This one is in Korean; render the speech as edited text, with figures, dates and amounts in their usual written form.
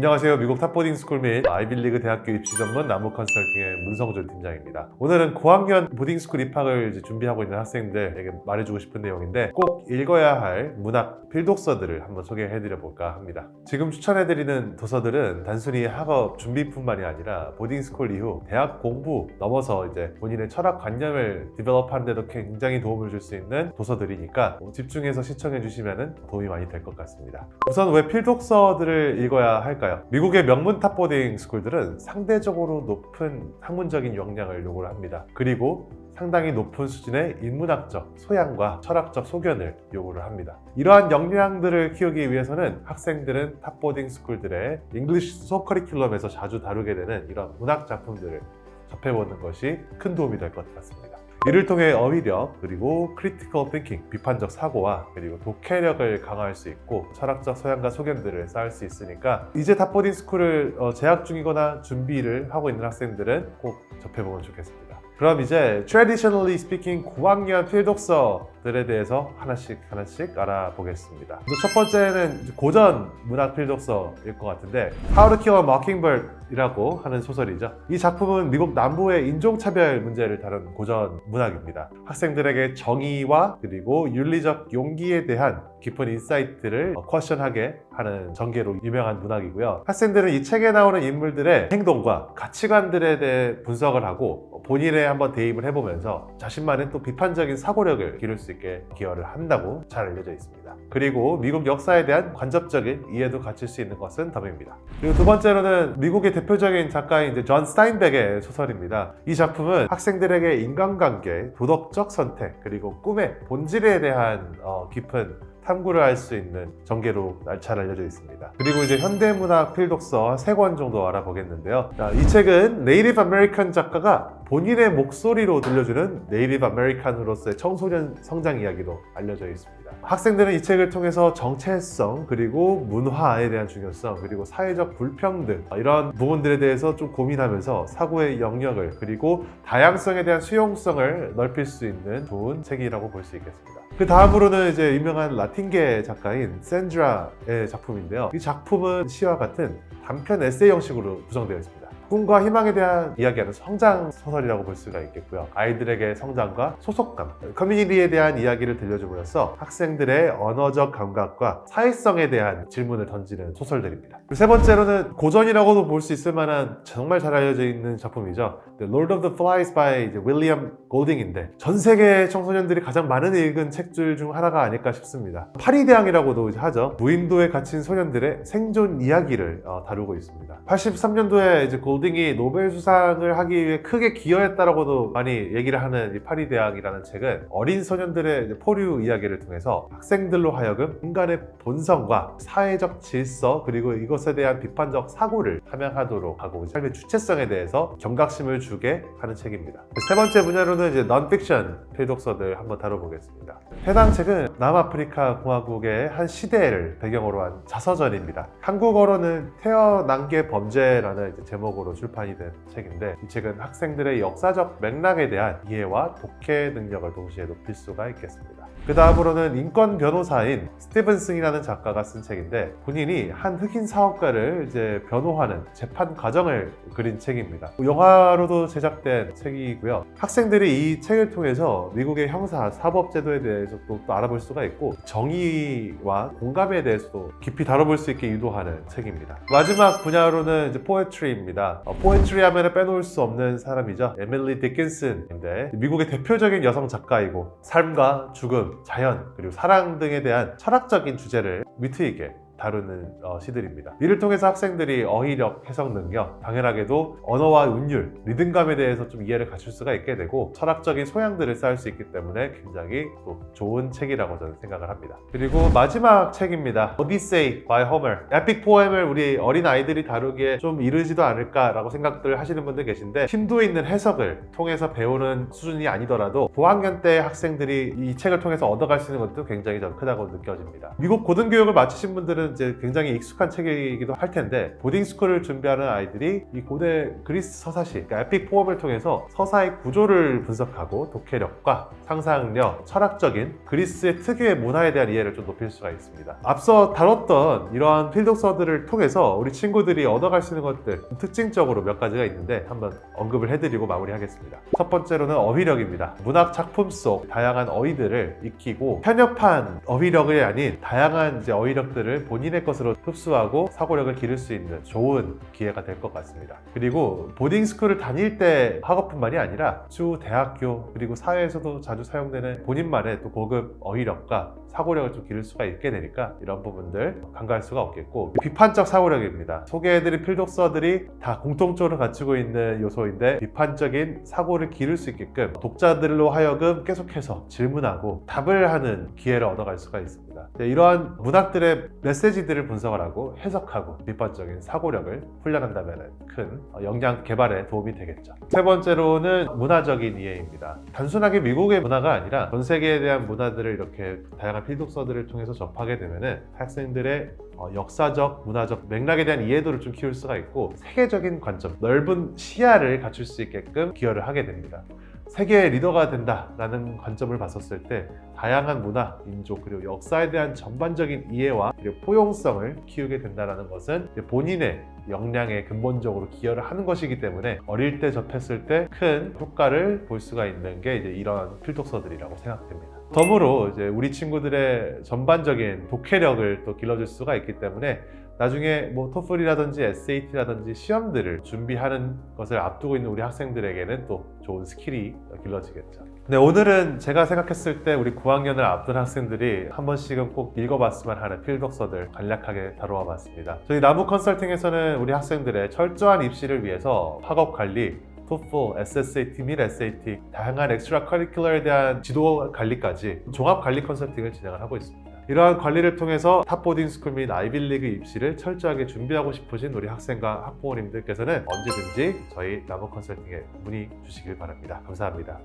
안녕하세요. 미국 탑보딩 스쿨 및 아이빌리그 대학교 입시 전문 나무 컨설팅의 문성준 팀장입니다. 오늘은 고학년 보딩 스쿨 입학을 준비하고 있는 학생들에게 말해주고 싶은 내용인데 꼭 읽어야 할 문학 필독서들을 한번 소개해드려 볼까 합니다. 지금 추천해드리는 도서들은 단순히 학업 준비뿐만이 아니라 보딩 스쿨 이후 대학 공부 넘어서 이제 본인의 철학 관념을 디벨롭하는 데도 굉장히 도움을 줄 수 있는 도서들이니까 집중해서 시청해 주시면 도움이 많이 될 것 같습니다. 우선 왜 필독서들을 읽어야 할까요? 미국의 명문 탑보딩 스쿨들은 상대적으로 높은 학문적인 역량을 요구를 합니다. 그리고 상당히 높은 수준의 인문학적 소양과 철학적 소견을 요구를 합니다. 이러한 역량들을 키우기 위해서는 학생들은 탑보딩 스쿨들의 잉글리시 수업 커리큘럼에서 자주 다루게 되는 이런 문학 작품들을 접해보는 것이 큰 도움이 될 것 같습니다. 이를 통해 어휘력, 그리고 크리티컬 띵킹, 비판적 사고와 그리고 독해력을 강화할 수 있고 철학적 소양과 소견들을 쌓을 수 있으니까 이제 탑보딩 스쿨을 재학 중이거나 준비를 하고 있는 학생들은 꼭 접해보면 좋겠습니다. 그럼 이제 traditionally speaking 고학년 필독서들에 대해서 하나씩 알아보겠습니다. 첫 번째는 고전 문학 필독서일 것 같은데 How to Kill a Mockingbird 이라고 하는 소설이죠. 이 작품은 미국 남부의 인종차별 문제를 다룬 고전 문학입니다. 학생들에게 정의와 그리고 윤리적 용기에 대한 깊은 인사이트를 퀘스천하게 하는 전개로 유명한 문학이고요. 학생들은 이 책에 나오는 인물들의 행동과 가치관들에 대해 분석을 하고 본인에 한번 대입을 해보면서 자신만의 또 비판적인 사고력을 기를 수 있게 기여를 한다고 잘 알려져 있습니다. 그리고 미국 역사에 대한 간접적인 이해도 갖출 수 있는 것은 덤입니다. 그리고 두 번째로는 미국의 대표적인 작가인 존 스타인백의 소설입니다. 이 작품은 학생들에게 인간관계, 도덕적 선택, 그리고 꿈의 본질에 대한 깊은 탐구를 할 수 있는 전개로 잘 알려져 있습니다. 그리고 이제 현대문학 필독서 3권 정도 알아보겠는데요. 이 책은 네이티브 아메리칸 작가가 본인의 목소리로 들려주는 네이티브 아메리칸으로서의 청소년 성장 이야기로 알려져 있습니다. 학생들은 이 책을 통해서 정체성, 그리고 문화에 대한 중요성, 그리고 사회적 불평등 이런 부분들에 대해서 좀 고민하면서 사고의 영역을 그리고 다양성에 대한 수용성을 넓힐 수 있는 좋은 책이라고 볼 수 있겠습니다. 그 다음으로는 이제 유명한 라틴계 작가인 샌드라의 작품인데요. 이 작품은 시와 같은 단편 에세이 형식으로 구성되어 있습니다. 꿈과 희망에 대한 이야기하는 성장 소설이라고 볼 수가 있겠고요. 아이들에게 성장과 소속감, 커뮤니티에 대한 이야기를 들려줌으로써 학생들의 언어적 감각과 사회성에 대한 질문을 던지는 소설들입니다. 세 번째로는 고전이라고도 볼 수 있을 만한 정말 잘 알려져 있는 작품이죠. The Lord of the Flies by 윌리엄 골딩인데 전 세계 청소년들이 가장 많은 읽은 책들 중 하나가 아닐까 싶습니다. 파리대항이라고도 하죠. 무인도에 갇힌 소년들의 생존 이야기를 다루고 있습니다. 83년도에 이제 골딩이 노벨 수상을 하기 위해 크게 기여했다라고도 많이 얘기를 하는 이 파리대항이라는 책은 어린 소년들의 포류 이야기를 통해서 학생들로 하여금 인간의 본성과 사회적 질서 그리고 이것에 대한 비판적 사고를 함양하도록 하고 삶의 주체성에 대해서 경각심을 주게 하는 책입니다. 세 번째 분야로는 이제 넌픽션 필독서들 한번 다뤄보겠습니다. 해당 책은 남아프리카 공화국의 한 시대를 배경으로 한 자서전입니다. 한국어로는 태어난 게 범죄라는 제목으로 출판이 된 책인데 이 책은 학생들의 역사적 맥락에 대한 이해와 독해 능력을 동시에 높일 수가 있겠습니다. 그 다음으로는 인권 변호사인 스티븐슨이라는 작가가 쓴 책인데 본인이 한 흑인 사업가를 이제 변호하는 재판 과정을 그린 책입니다. 영화로도 제작된 책이고요. 학생들이 이 책을 통해서 미국의 형사 사법제도에 대해서 또 알아볼 수가 있고 정의와 공감에 대해서도 깊이 다뤄볼 수 있게 유도하는 책입니다. 마지막 분야로는 이제 포에트리입니다. 포에트리 하면 빼놓을 수 없는 사람이죠. 에밀리 디킨슨인데 미국의 대표적인 여성 작가이고 삶과 죽음, 자연, 그리고 사랑 등에 대한 철학적인 주제를 위트 있게 다루는 시들입니다. 이를 통해서 학생들이 어휘력, 해석 능력, 당연하게도 언어와 운율, 리듬감에 대해서 좀 이해를 갖출 수가 있게 되고 철학적인 소양들을 쌓을 수 있기 때문에 굉장히 또 좋은 책이라고 저는 생각을 합니다. 그리고 마지막 책입니다. Odyssey by Homer. 에픽 포엠을 우리 어린 아이들이 다루기에 좀 이르지도 않을까라고 생각들 하시는 분들 계신데 심도 있는 해석을 통해서 배우는 수준이 아니더라도 고학년 때 학생들이 이 책을 통해서 얻어갈 수 있는 것도 굉장히 저는 크다고 느껴집니다. 미국 고등교육을 마치신 분들은 분들은 이제 굉장히 익숙한 책이기도 할 텐데 보딩스쿨을 준비하는 아이들이 이 고대 그리스 서사시, 그러니까 에픽 포엠을 통해서 서사의 구조를 분석하고 독해력과 상상력, 철학적인 그리스의 특유의 문화에 대한 이해를 좀 높일 수가 있습니다. 앞서 다뤘던 이러한 필독서들을 통해서 우리 친구들이 얻어갈 수 있는 것들 특징적으로 몇 가지가 있는데 한번 언급을 해드리고 마무리하겠습니다. 첫 번째로는 어휘력입니다. 문학 작품 속 다양한 어휘들을 익히고 편협한 어휘력이 아닌 다양한 이제 어휘력들을 본인의 것으로 흡수하고 사고력을 기를 수 있는 좋은 기회가 될 것 같습니다. 그리고 보딩스쿨을 다닐 때 학업뿐만이 아니라 추후 대학교 그리고 사회에서도 자주 사용되는 본인만의 또 고급 어휘력과 사고력을 좀 기를 수가 있게 되니까 이런 부분들 간과할 수가 없겠고, 비판적 사고력입니다. 소개해드린 필독서들이 다 공통적으로 갖추고 있는 요소인데 비판적인 사고를 기를 수 있게끔 독자들로 하여금 계속해서 질문하고 답을 하는 기회를 얻어갈 수가 있습니다. 이러한 문학들의 메시지들을 분석을 하고 해석하고 비판적인 사고력을 훈련한다면 큰 역량 개발에 도움이 되겠죠. 세 번째로는 문화적인 이해입니다. 단순하게 미국의 문화가 아니라 전 세계에 대한 문화들을 이렇게 다양한 필독서들을 통해서 접하게 되면 학생들의 역사적, 문화적 맥락에 대한 이해도를 좀 키울 수가 있고 세계적인 관점, 넓은 시야를 갖출 수 있게끔 기여를 하게 됩니다. 세계의 리더가 된다라는 관점을 봤었을 때 다양한 문화, 민족, 그리고 역사에 대한 전반적인 이해와 그리고 포용성을 키우게 된다는 것은 본인의 역량에 근본적으로 기여를 하는 것이기 때문에 어릴 때 접했을 때 큰 효과를 볼 수가 있는 게 이제 이런 필독서들이라고 생각됩니다. 덤으로 이제 우리 친구들의 전반적인 독해력을 또 길러줄 수가 있기 때문에 나중에 뭐 토플이라든지 SAT라든지 시험들을 준비하는 것을 앞두고 있는 우리 학생들에게는 또 좋은 스킬이 길러지겠죠. 네, 오늘은 제가 생각했을 때 우리 9학년을 앞둔 학생들이 한 번씩은 꼭 읽어봤으면 하는 필독서들 간략하게 다뤄와 봤습니다. 저희 나무 컨설팅에서는 우리 학생들의 철저한 입시를 위해서 학업 관리, 토플, SSAT 및 SAT, 다양한 엑스트라 커리큘러에 대한 지도 관리까지 종합 관리 컨설팅을 진행을 하고 있습니다. 이러한 관리를 통해서 탑 보딩스쿨 및 아이빌리그 입시를 철저하게 준비하고 싶으신 우리 학생과 학부모님들께서는 언제든지 저희 나무 컨설팅에 문의 주시길 바랍니다. 감사합니다.